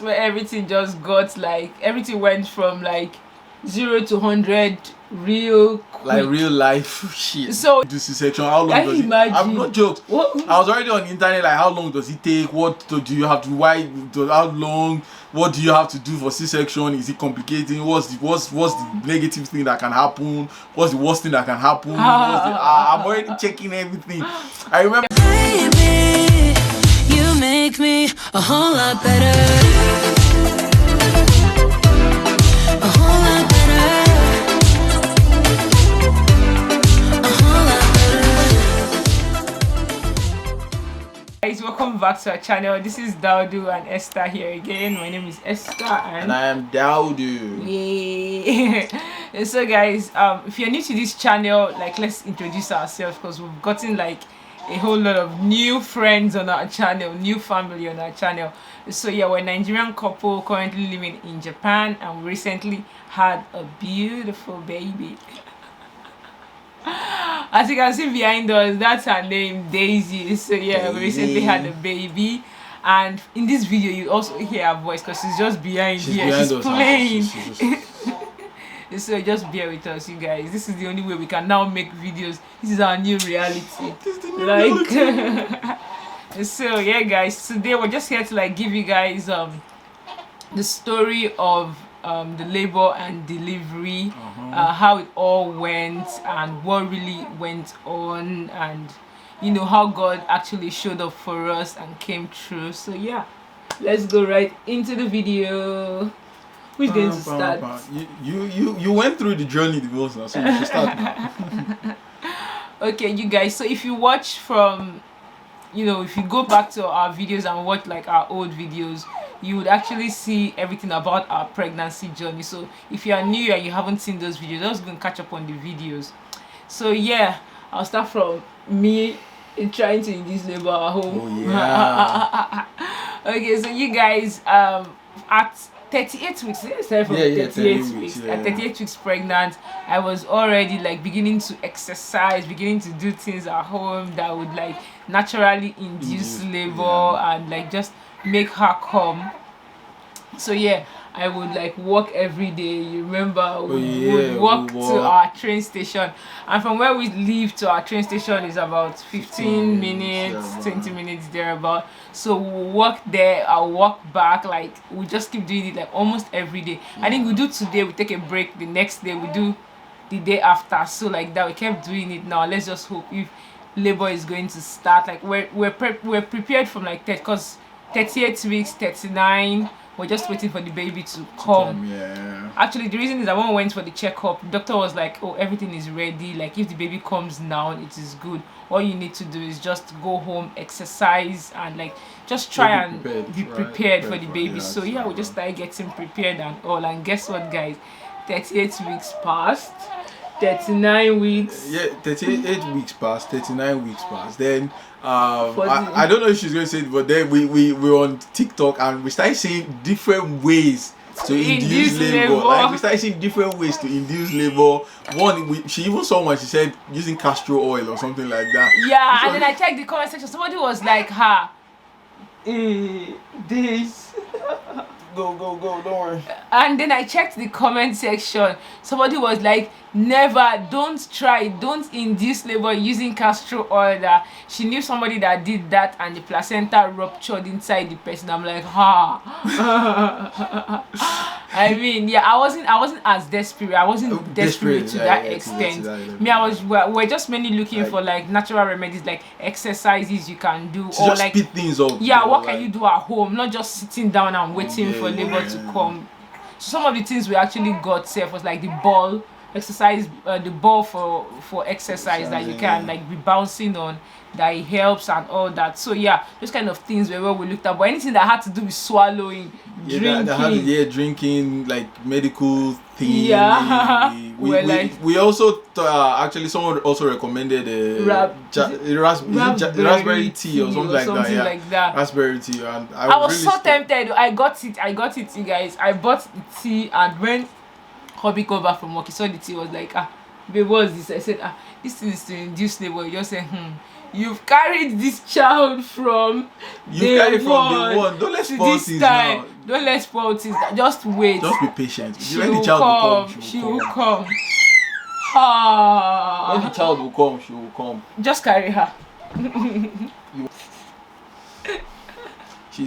where everything just got like everything went from like 0 to 100 real quick. Like real life shit. So do C-section, how long does it? I'm not jokes. I was already on the internet, like how long does it take? What do you have to? How long? What do you have to do for C-section? Is it complicating? What's the negative thing that can happen? What's the worst thing that can happen? I'm already checking everything. I remember. Baby, you make me a whole lot better. Guys, welcome back to our channel. This is Daudu and Esther here again. My name is Esther and I am Daudu. Yay! So guys, if you're new to this channel, like let's introduce ourselves because we've gotten like a whole lot of new friends on our channel, new family on our channel. So yeah, we're a Nigerian couple currently living in Japan and we recently had a beautiful baby. As you can see behind us, that's her name, Daisy. So yeah, we recently had a baby, and in this video you also hear her voice because she's just behind here. She's playing. So just bear with us, you guys. This is the only way we can now make videos. This is our new reality. So yeah, guys, today we're just here to like give you guys the story of the labor and delivery, how it all went and what really went on, and you know how God actually showed up for us and came through. So yeah, let's go right into the video. Who's going to start? You went through the journey the most now, so you should start now. Okay, you guys, so if you watch from, you know, if you go back to our videos and watch like our old videos, you would actually see everything about our pregnancy journey. So if you are new and you haven't seen those videos, just go and catch up on the videos. So yeah, I'll start from me trying to induce labor at home. Oh yeah. Okay, so you guys, at 38 weeks, 38 weeks. Yeah. At 38 weeks pregnant, I was already like beginning to exercise, beginning to do things at home that would like naturally induce labor and like just make her come. So yeah, I would like walk every day. You remember, we would walk to our train station, and from where we live to our train station is about 15 minutes, 20 minutes thereabout. So we'll walk there, I'll walk back, like we just keep doing it like almost every day. I think we do today, we take a break, the next day we do the day after. So like that, we kept doing it. Now let's just hope if labor is going to start, like we're prepared from like that, because 38 weeks, 39, we're just waiting for the baby to come. Yeah. Actually, the reason is that when we went for the checkup, the doctor was like, oh, everything is ready. Like, if the baby comes now, it is good. All you need to do is just go home, exercise, and like just try and be prepared for the baby. So yeah, we just started getting prepared and all. And guess what, guys? 38 weeks passed. 39 weeks. Yeah, 38 weeks passed, 39 weeks passed. Then I don't know if she's going to say it, but then we were on TikTok and we started seeing different ways to induce labor. Like we started seeing different ways to induce labor. One, she even saw one, she said using castor oil or something like that. Yeah, and then I checked the comment section. Somebody was like, this. Go, don't worry. And then I checked the comment section. Somebody was like, never, don't induce labor using castor oil. That she knew somebody that did that and the placenta ruptured inside the person. I'm like, I mean, yeah, I wasn't as desperate. I wasn't desperate to that extent. We're just mainly looking for like natural remedies, like exercises you can do, or like speed things up. Yeah, what can you do at home? Not just sitting down and waiting for labor to come. So some of the things we actually got safe was like the ball exercise, the ball for exercise that you can like be bouncing on, that it helps and all that. So yeah, those kind of things were what we looked at. But anything that had to do with swallowing, drinking, drinking, like medical things. Yeah, we also actually someone also recommended raspberry tea or something like that. Raspberry tea, and I was really so tempted. I got it, you guys. I bought the tea, and when hubby came back from work, he saw the tea, was like, babe, what's this? I said, this is to induce labor. You just said, you've carried this child from day one. Don't let's pause this now. Don't let spoil things. Just wait. Just be patient. She When the will child will come. come, She will come. Ah. When the child will come, she will come. Just carry her.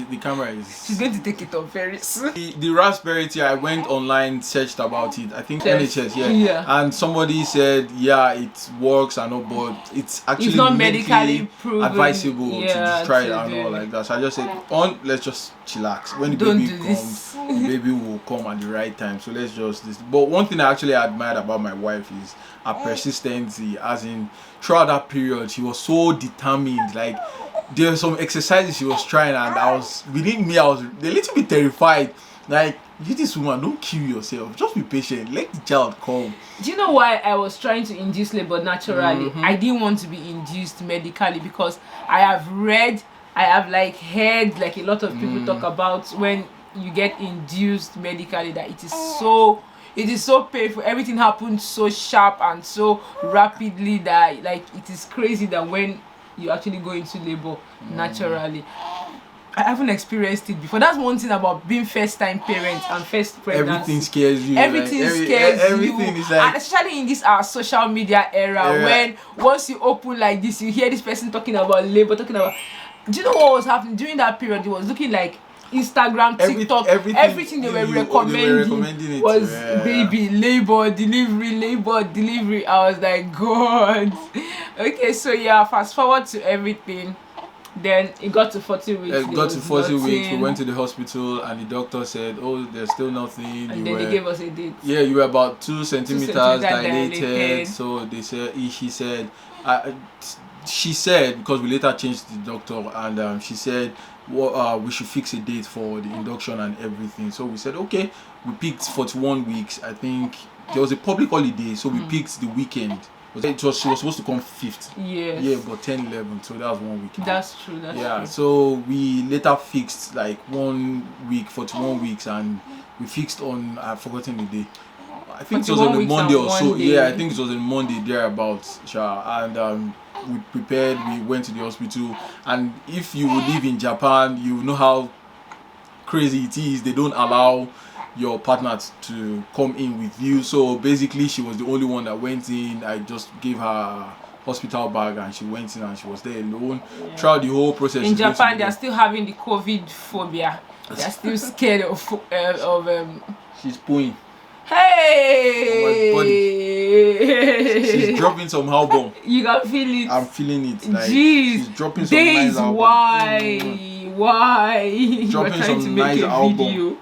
The camera is. She's going to take it off very soon. The raspberry tea, I went online, searched about it. I think NHS, Yeah. And somebody said, yeah, it works and all, but it's actually not medically proven. advisable to just try it and do. all like that. So I just said, let's just chillax. When the Don't baby do comes, this. the baby will come at the right time. So let's just this. But one thing I actually admired about my wife is her persistency, as in throughout that period, she was so determined. Like, there were some exercises she was trying, and I was a little bit terrified. Like, you, this woman, don't kill yourself. Just be patient. Let the child come. Do you know why I was trying to induce labor naturally? I didn't want to be induced medically because I have heard like a lot of people talk about when you get induced medically that it is so painful. Everything happens so sharp and so rapidly that like it is crazy that when you actually go into labor naturally. I haven't experienced it before. That's one thing about being first-time parents and first pregnancy. Everything scares you. Everything scares everything you. Is like, and especially in this our social media era, when once you open like this, you hear this person talking about labor, talking about. Do you know what was happening during that period? It was looking like Instagram, TikTok, everything they were recommending was baby, labor, delivery. I was like, God. Okay, so yeah, fast forward to everything. Then it got to 40 weeks. It got to 40 weeks. We went to the hospital, and the doctor said, "Oh, there's still nothing." And then they gave us a date. Yeah, you were about 2 centimeters dilated. So they said, she said, because we later changed the doctor, and she said, we should fix a date for the induction and everything. So we said, okay. We picked 41 weeks. I think there was a public holiday, so we picked the weekend. She was supposed to come 5th. Yes. Yeah, but 10, 11. So that was 1 week. That's true. True. So we later fixed like 1 week, 41 weeks, and we fixed on, I've forgotten the day. I think it was on a Monday or so. Day. Yeah, I think it was on Monday thereabouts. And we prepared. We went to the hospital. And if you live in Japan, you know how crazy it is. They don't allow your partner to come in with you. So basically, she was the only one that went in. I just gave her a hospital bag, and she went in, and she was there alone throughout the whole process. In Japan, they are still having the COVID phobia. They are still scared of She's pooing. Hey! She's dropping some album. You can feel it. I'm feeling it. Like, jeez. She's dropping some nice album. Why? Dropping some nice album.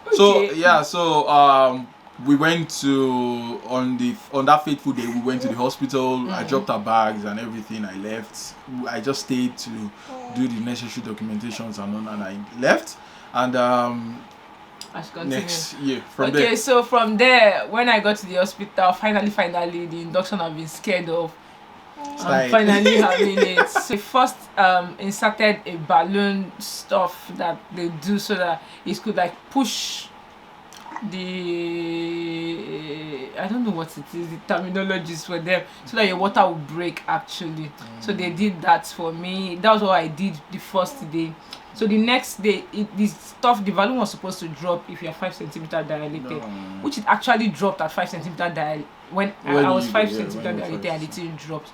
Okay. So we went to on that fateful day. We went to the hospital. I dropped her bags and everything. I left. I just stayed to do the necessary documentations and I left. And next year from there. Okay, so from there, when I got to the hospital, finally, the induction I've been scared of. I'm finally having it. So first inserted a balloon stuff that they do so that it could like push the I don't know what it is, the terminologies for them, so that your water will break actually. So they did that for me. That was what I did the first day. So the next day, the balloon was supposed to drop if you're 5 centimeters dilated, which it actually dropped at 5 centimeters dilated when I was 5 centimeters dilated and it didn't drop.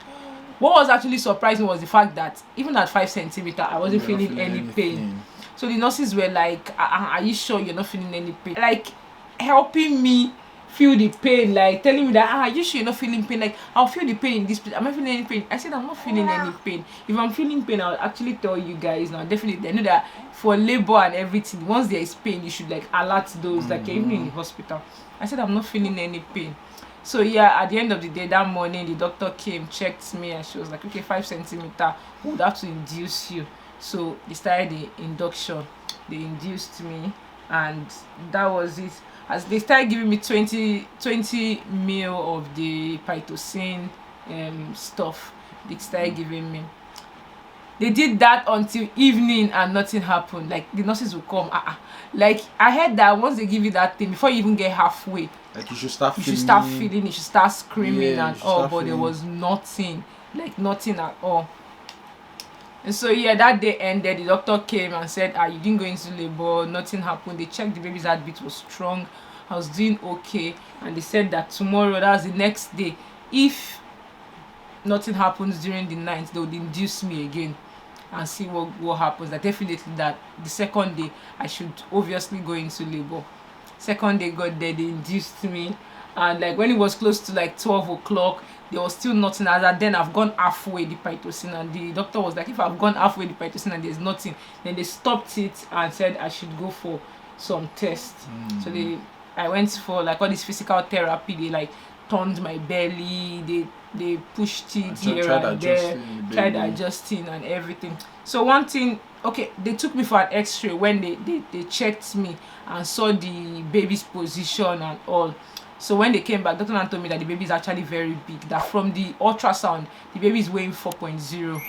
What was actually surprising was the fact that even at 5 centimeters, I wasn't feeling any pain. So the nurses were like, "Are you sure you're not feeling any pain?" Like helping me feel the pain, like telling me that, "Are you sure you're not feeling pain?" Like, I'll feel the pain in this place. Am I feeling any pain? I said, I'm not feeling any pain. If I'm feeling pain, I'll actually tell you guys now. Definitely, I know that for labor and everything, once there is pain, you should like alert those, like even in the hospital. I said, I'm not feeling any pain. So yeah, at the end of the day, that morning, the doctor came, checked me, and she was like, okay, 5 centimeters, we would have to induce you. So they started the induction. They induced me, and that was it. As they started giving me 20 ml of the pitocin stuff, they started giving me. They did that until evening and nothing happened. Like the nurses would come. Like I heard that once they give you that thing, before you even get halfway, like you should start feeling, you should start screaming and all, but there was nothing, like nothing at all. And so yeah, that day ended. The doctor came and said, you didn't go into labor, nothing happened. They checked the baby's heartbeat was strong. I was doing okay. And they said that tomorrow, that's the next day, if nothing happens during the night, they would induce me again and see what happens. That definitely that the second day I should obviously go into labor. Second day got there, they induced me, and like when it was close to like 12 o'clock, there was still nothing. As at then I've gone halfway the pitocin, and the doctor was like, if I've gone halfway the pitocin and there's nothing, then they stopped it and said I should go for some tests. So I went for like all this physical therapy. They like turned my belly, they pushed it here and there, tried adjusting and everything. So one thing, okay, they took me for an x-ray when they checked me and saw the baby's position and all. So when they came back, Dr. Nan told me that the baby is actually very big, that from the ultrasound the baby is weighing 4.0.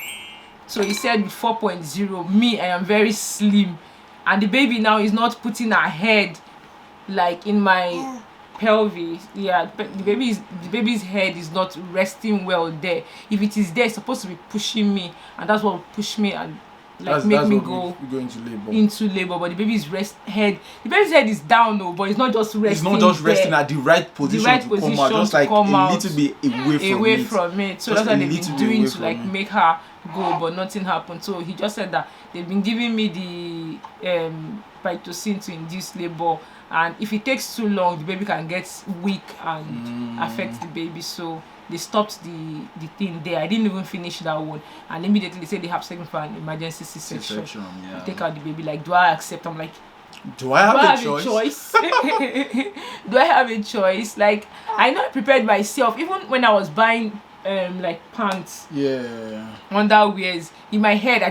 So he said with 4.0, me, I am very slim, and the baby now is not putting her head like in my pelvis. Yeah, the baby's head is not resting well there. If it is there, it's supposed to be pushing me, and that's what will push me and like make me go into labor. But the baby's head is down though, but it's not just resting. It's not just resting at the right position to come out, just like a little bit away from it. So that's what they've been doing to like make her go, but nothing happened. So he just said that they've been giving me the pitocin to induce labor, and if it takes too long, the baby can get weak and affect the baby. So they stopped the thing there. I didn't even finish that one, and immediately they said they have taken for an emergency C-section. Yeah. Take out the baby. Like, do I accept? I'm like, do I have a choice? Do I have a choice? Like, I not prepared myself. Even when I was buying like pants, underwears, in my head, I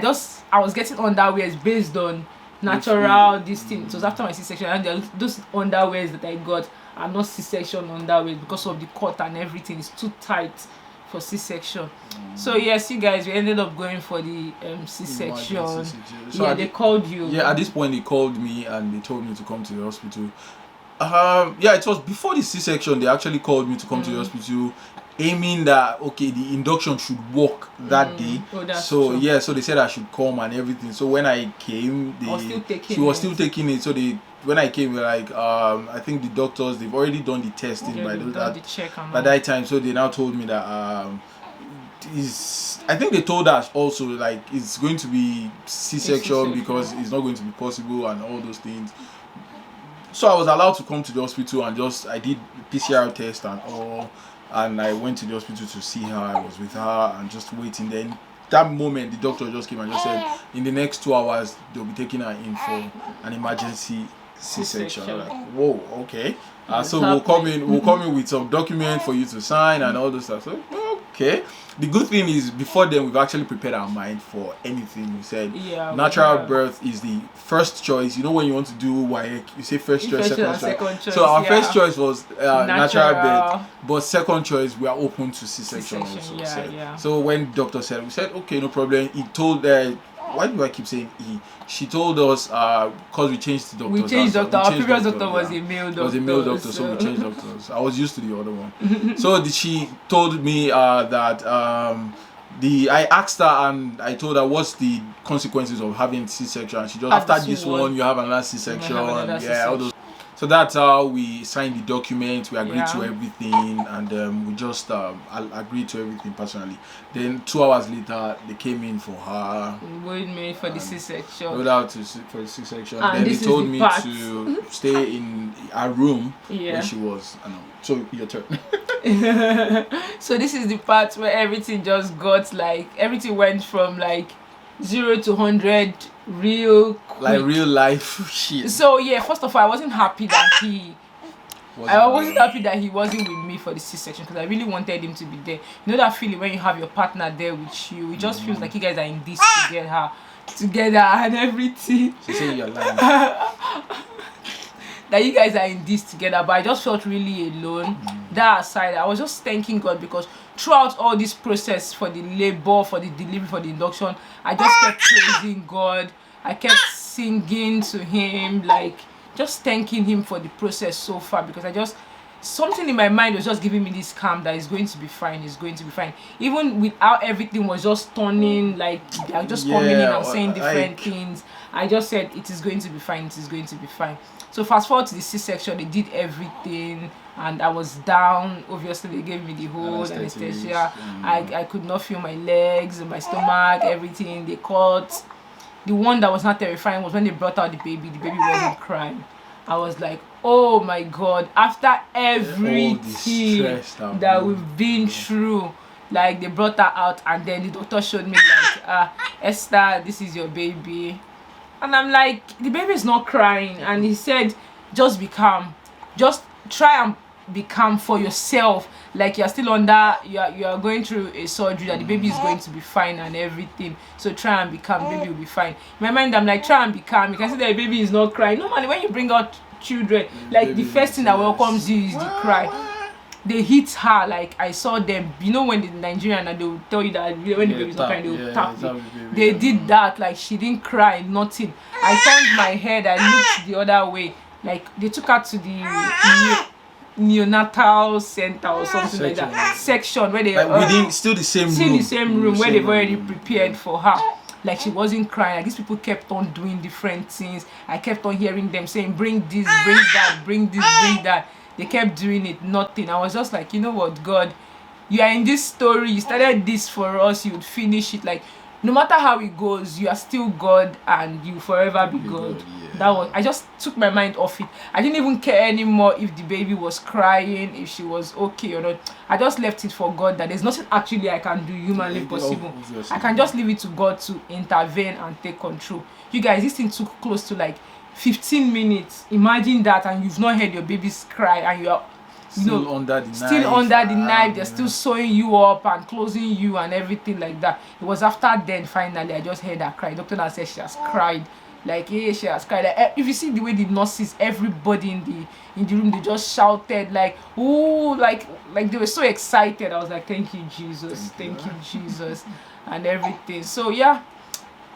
was getting underwears based on natural this thing. It was after my C-section, and those underwears that I got are not C-section underwear because of the cut and everything. It's too tight for C-section. So yes, you guys, we ended up going for the C-section. So they called you. Yeah, at this point they called me and they told me to come to the hospital. It was before the C-section. They actually called me to come to the hospital, aiming that okay, the induction should work that day. So true. So they said I should come and everything. So when I came, she was still taking it. So when I came, we were like, I think the doctors, they've already done the testing by that time. So they now told me that I think they told us also like it's going to be C-section because it's not going to be possible and all those things. So I was allowed to come to the hospital and I did PCR test and all, and I went to the hospital to see her. I was with her and just waiting. Then that moment the doctor just came and just said in the next 2 hours they'll be taking her in for an emergency C-section. I'm like, whoa, okay. So we'll come in with some document for you to sign and all those stuff. So okay. The good thing is before then we've actually prepared our mind for anything. We said natural birth is the first choice. You know when you want to do WAEC, you say first choice, second choice. So our first choice was natural birth, but second choice we are open to C-section also. So when doctor said, we said okay, no problem. He told why do I keep saying he? She told us because we changed the doctor. We changed doctor. Our previous doctor was a male doctor. Was a male doctor, so we changed doctors. I was used to the other one. So she told me that I asked her and I told her what's the consequences of having C-section. And she just after this one you have another C-section. All those. So that's how we signed the document. We agreed to everything, and we just agreed to everything personally. Then 2 hours later, they came in for her. Going me for the C-section. Without for the C-section. Then they told me to stay in a room where she was. So your turn. So this is the part where everything just got like everything went from like 0 to 100 real quick. Like real life shit. So yeah, first of all, I wasn't happy that he wasn't with me for the C-section because I really wanted him to be there. You know that feeling when you have your partner there with you, it just feels like you guys are in this together and everything. She said you're lying. That you guys are in this together, but I just felt really alone. That aside, I was just thanking God because throughout all this process for the labor, for the delivery, for the induction, I just kept praising God. I kept singing to him, like just thanking him for the process so far because something in my mind was just giving me this calm that it's going to be fine, it's going to be fine. Even without everything was just turning, like I just coming in and saying different things. I just said it is going to be fine, it is going to be fine. So fast forward to the C-section, they did everything and I was down. Obviously they gave me the whole anesthesia. I could not feel my legs, my stomach, everything. They cut. The one that was not terrifying was when they brought out the baby wasn't crying. I was like, oh my god, after everything that we've been through, like they brought her out and then the doctor showed me like, Esther, this is your baby. And I'm like, the baby is not crying. And he said, just be calm. Just try and be calm for yourself. Like you're still under, you are going through a surgery that the baby is going to be fine and everything. So try and be calm, the baby will be fine. In my mind, I'm like, try and be calm. You can see that the baby is not crying. Normally, when you bring out children, like the first thing that welcomes you is the cry. They hit her, like I saw them, you know, when the Nigerian and they will tell you that when the baby's not crying, they will tap you. They did that, like she didn't cry, nothing. I turned my head, I looked the other way, like they took her to the neonatal center or something like that section where they within still the same room where they've already prepared for her. Like she wasn't crying. Like these people kept on doing different things. I kept on hearing them saying, bring this, bring that, bring this, bring that. They kept doing it, nothing. I was just like, you know what, God, you are in this story, you started this for us, you would finish it. Like no matter how it goes, you are still God and you forever be God. That was, I just took my mind off it. I didn't even care anymore if the baby was crying, if she was okay or not. I just left it for God, that there's nothing actually I can do humanly possible. I can just leave it to God to intervene and take control. You guys, this thing took close to like 15 minutes. Imagine that, and you've not heard your baby's cry, and you are still under the knife. They're still sewing you up and closing you and everything like that. It was after then finally I just heard her cry. Doctor now said she has cried. Like, yeah, she has cried. Like, if you see the way the nurses, everybody in the room, they just shouted like, "Ooh!" Like they were so excited. I was like, "Thank you, Jesus! Thank you, Jesus!" and everything. So yeah,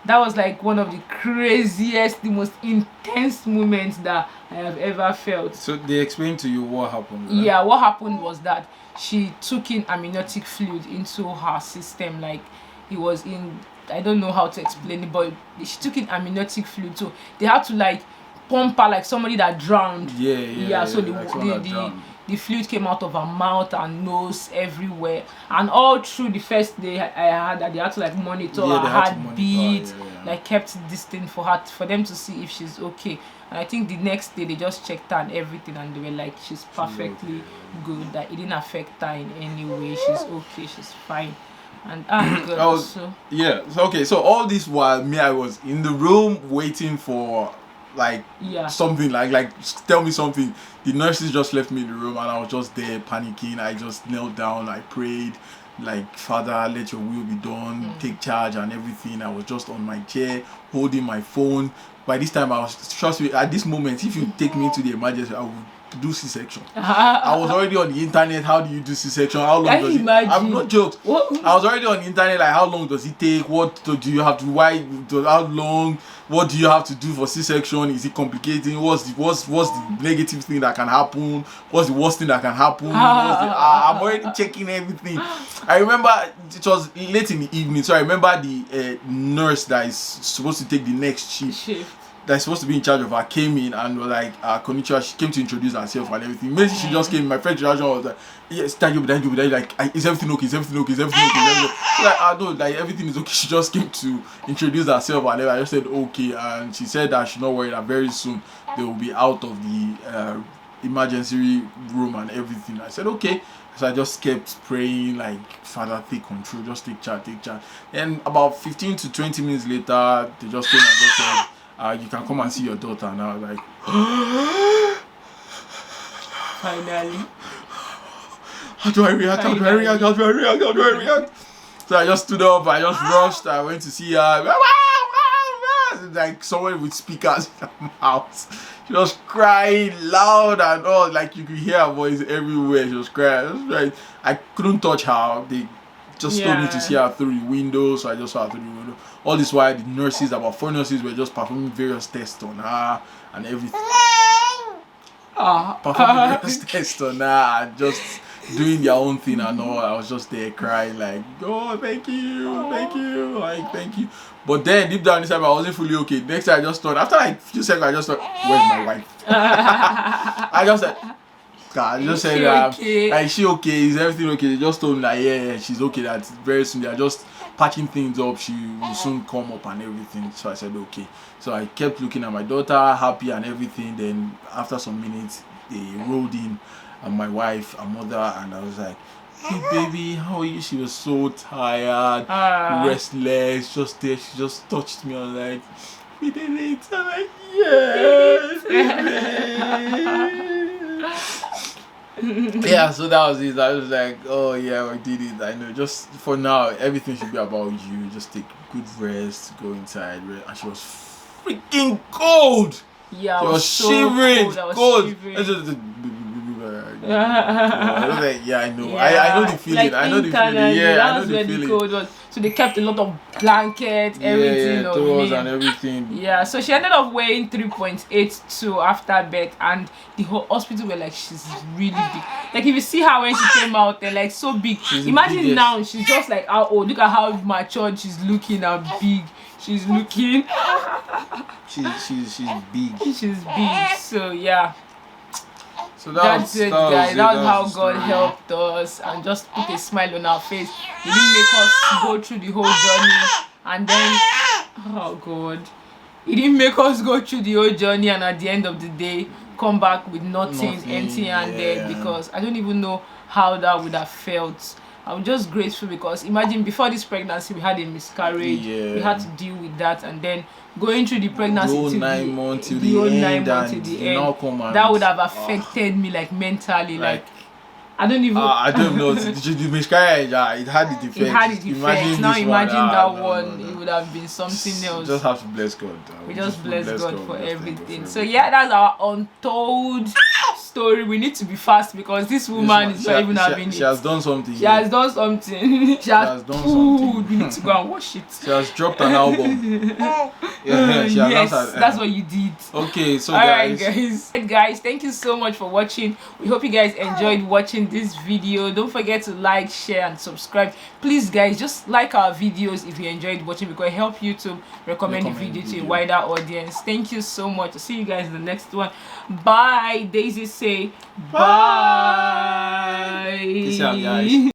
that was like one of the craziest, the most intense moments that I have ever felt. So they explained to you what happened, right? Yeah, what happened was that she took in amniotic fluid into her system. Like it was in, I don't know how to explain it, but she took in amniotic fluid. So they had to like pump her like somebody that drowned. Yeah. So the fluid came out of her mouth and nose everywhere, and all through the first day I had that they had to like monitor her heartbeat, like kept this thing for her, for them to see if she's okay. And I think the next day they just checked her and everything, and they were like, she's perfectly good, that it didn't affect her in any way, she's okay, she's fine. And God, so all this while I was in the room waiting for like something like tell me something. The nurses just left me in the room and I was just there panicking. I just knelt down, I prayed like, Father, let your will be done, take charge and everything. I was just on my chair holding my phone. By this time I was, trust me, at this moment, if you take me to the emergency, I would do C-section. I was already on the internet. How do you do C-section? How long does it? I'm not joked. I was already on the internet. Like, how long does it take? What do you have to? How long? What do you have to do for C-section? Is it complicating? What's the negative thing that can happen? What's the worst thing that can happen? I'm already checking everything. I remember it was late in the evening, so I remember the nurse that is supposed to take the next shift. That's supposed to be in charge of her came in and was like, konnichiwa. She came to introduce herself and everything. Maybe she just came. My friend's reaction was like, yes, thank you, like, is everything okay? Is everything okay? Is everything okay? Like, I don't, like, everything is okay. She just came to introduce herself and I just said okay, and she said that she's not worried that very soon they will be out of the emergency room and everything. I said okay. So I just kept praying like, Father, take control, just take charge. And about 15 to 20 minutes later, they just came and just said, you can come and see your daughter. And I was like, finally. How do I react? So I just stood up, I just rushed, I went to see her. Like someone with speakers in her mouth. She was crying loud and all, like you could hear her voice everywhere. She was crying. I couldn't touch her. They just told me to see her through the window, so I just saw her through the window. All this while, the nurses, about 4 nurses, were just performing various tests on her and everything. performing the test or and just doing their own thing and all. I was just there crying like, oh, thank you, like, thank you. But then deep down inside, I wasn't fully okay. Next time I just thought, after like a few seconds, I just thought, where's my wife? I just said, God, I just said, okay? Like, is she okay? Is everything okay? They just told me like, yeah, she's okay. That very soon they're just patching things up. She will soon come up and everything. So I said, okay. So I kept looking at my daughter, happy and everything. Then after some minutes, they rolled in, and my wife, her mother, and I was like, hey baby, how are you? She was so tired, restless, just there. She just touched me. I was like, we did it. I'm like, yes. Yeah, so that was it. I was like, oh yeah, we did it. I know. Just for now, everything should be about you. Just take good rest, go inside. And she was freaking cold. Yeah, she was so shivering. Cold. I was like, yeah, I know. Yeah, I know the feeling. like I know the feeling. Yeah, I know the feeling. Cold was. So they kept a lot of blankets, everything yeah, of towels me. and everything. Yeah, so she ended up weighing 3.82 after birth, and the whole hospital were like, she's really big. Like if you see her when she came out, they're like so big. Imagine now she's just like how old. Look at how matured she's looking and big. She's looking. She's big. She's big. So yeah. So that's it, guys. That was how God helped us and just put a smile on our face. He didn't make us go through the whole journey and then, oh God, He didn't make us go through the whole journey and at the end of the day come back with nothing empty-handed, because I don't even know how that would have felt. I'm just grateful because imagine before this pregnancy we had a miscarriage. We had to deal with that, and then going through the pregnancy to the 9 months to the the whole end, 9 months to and the now end, come and that would have affected me like mentally, like I don't even I don't know. The miscarriage, it had the effect. it had its effect. Now imagine that one, no. It would have been something else. Just have to bless God. We just bless God for everything. So yeah, that's our untold story. We need to be fast because this woman is not even having it. She has done something. She has done something. She has done something. We need to go and watch it. She has dropped an album. Yes, that's what you did. Okay, so alright guys, thank you so much for watching. We hope you guys enjoyed watching this video. Don't forget to like, share and subscribe. Please guys, just like our videos if you enjoyed watching, because it helps YouTube recommend the video to a wider audience. Thank you so much. I'll see you guys in the next one. Bye. Daisy say bye. Peace out, guys.